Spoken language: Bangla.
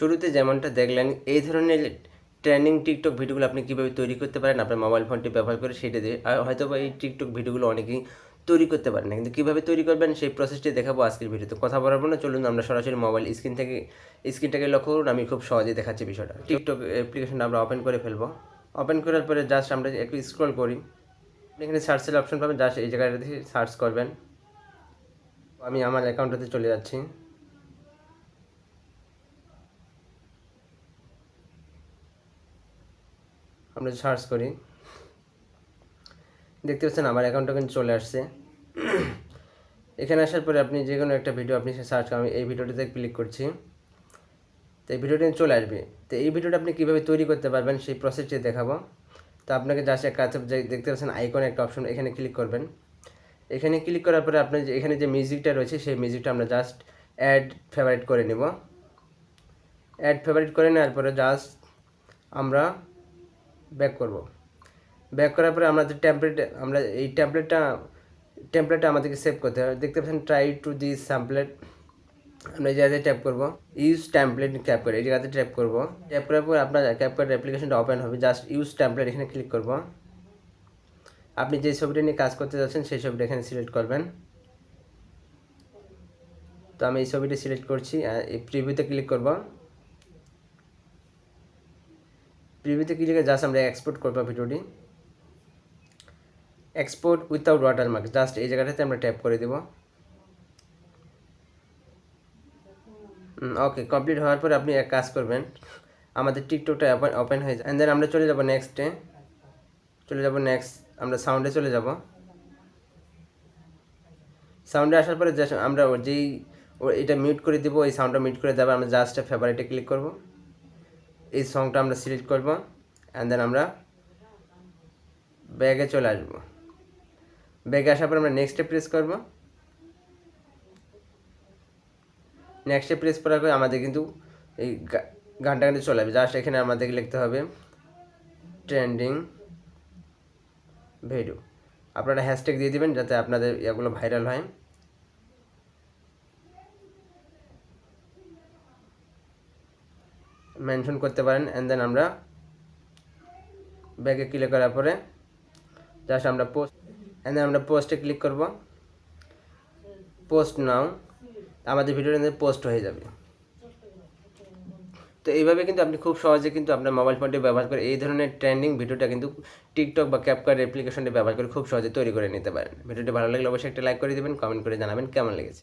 শুরুতে যেমনটা দেখলেন এই ধরনের ট্রেন্ডিং টিকটক ভিডিওগুলো আপনি কীভাবে তৈরি করতে পারেন আপনার মোবাইল ফোনটি ব্যবহার করে সেটা দিয়ে হয়তো বা এই টিকটক ভিডিওগুলো অনেকেই তৈরি করতে পারেন না, কিন্তু কীভাবে তৈরি করবেন সেই প্রসেসটি দেখাবো আজকের ভিডিওতে। কথা বলবো না, চলুন আমরা সরাসরি মোবাইল স্ক্রিনটাকে লক্ষ্য করুন। আমি খুব সহজেই দেখাচ্ছি বিষয়টা। টিকটক অ্যাপ্লিকেশনটা আমরা ওপেন করে ফেলবো। ওপেন করার পরে জাস্ট আমরা একটু স্ক্রল করি, এখানে সার্চের অপশন পাবেন, জাস্ট এই জায়গাটাতে সার্চ করবেন। আমি আমার অ্যাকাউন্টটাতে চলে যাচ্ছি। আমরা সার্চ করি, দেখতে পাচ্ছেন আমার অ্যাকাউন্টটা কিন্তু চলে আসছে। এখানে আসার পরে আপনি যে কোনো একটা ভিডিও আপনি সার্চ করেন, আমি এই ভিডিওটিতে ক্লিক করছি, তো এই ভিডিওটি চলে আসবে। তো এই ভিডিওটা আপনি কীভাবে তৈরি করতে পারবেন সেই প্রসেসটি দেখাবো। তো আপনাকে জাস্ট এক কাছে দেখতে পাচ্ছেন আইকন একটা অপশন, এখানে ক্লিক করবেন। এখানে ক্লিক করার পরে আপনার এখানে যে মিউজিকটা রয়েছে সেই মিউজিকটা আমরা জাস্ট অ্যাড ফেভারিট করে নেব। অ্যাড ফেভারিট করে নেওয়ার পরে জাস্ট আমরা ব্যাক করব। ব্যাক করার পরে আমরা যে আমরা এই টেমপ্লেটটা আমাদেরকে সেভ করতে হবে। দেখতে পাচ্ছেন ট্রাই টু দিস স্যাম্পলেট, আমরা এই জায়গাতে ট্যাপ করবো, ইউজ টেমপ্লেট ক্যাপকাট এই জায়গাতে ট্যাপ করবো। ট্যাপ করার পর আপনার ক্যাপকাট অ্যাপ্লিকেশনটা ওপেন হবে, জাস্ট ইউজ টেমপ্লেট এখানে ক্লিক করব। আপনি যে ছবিটা নিয়ে কাজ করতে যাচ্ছেন সেই ছবিটা এখানে সিলেক্ট করবেন। তো আমি এই ছবিটা সিলেক্ট করছি, এই প্রিভিউতে ক্লিক করব। প্রিভিউতে ক্লিক করে জাস্ট আমরা এক্সপোর্ট করব ভিডিওটি। এক্সপোর্ট উইথাউট ওয়াটারমার্ক, জাস্ট এই জায়গাটাতে আমরা ট্যাপ করে দেব। ওকে, কমপ্লিট হওয়ার পর আপনি এক কাজ করবেন, আমাদের টিকটকটা ওপেন হয়ে যায়। অ্যান্ড দেন আমরা চলে যাব নেক্সটে, আমরা সাউন্ডে চলে যাব। সাউন্ডে আসার পরে জাস্ট আমরা এটা মিউট করে দিব, এই সাউন্ডটা মিউট করে দেবো। আমরা জাস্ট ফেভারিটে ক্লিক করব, এই সংটা আমরা সিলেক্ট করব, অ্যান্ড দেন আমরা ব্যাগে চলে আসবো। ব্যাগে আসার পর আমরা নেক্সটে প্রেস করব। নেক্সটে প্রেস করার পরে আমাদের কিন্তু এই গানটা কিন্তু চলে যাবে। জাস্ট এখানে আমাদেরকে লিখতে হবে ট্রেন্ডিং ভিডিও। আপনারা হ্যাশট্যাগ দিয়ে দিবেন যাতে আপনাদের এগুলো ভাইরাল হয়। মেনশন করতে পারেন। অ্যান্ড দেন আমরা ব্যাগে ক্লিক করার পরে জাস্ট আমরা পোস্টে ক্লিক করব। পোস্ট নাও, আমাদের ভিডিওটা পোস্ট হয়ে যাবে। তো এইভাবে কিন্তু আপনি খুব সহজে কিন্তু আপনার মোবাইল ফোনটি ব্যবহার করে এই ধরনের ট্রেন্ডিং ভিডিওটা কিন্তু টিকটক বা ক্যাপকাট অ্যাপ্লিকেশনটি ব্যবহার করে খুব সহজে তৈরি করে নিতে পারেন। ভিডিওটি ভালো লাগলে অবশ্যই একটা লাইক করে দেবেন, কমেন্ট করে জানাবেন কেমন লেগেছে।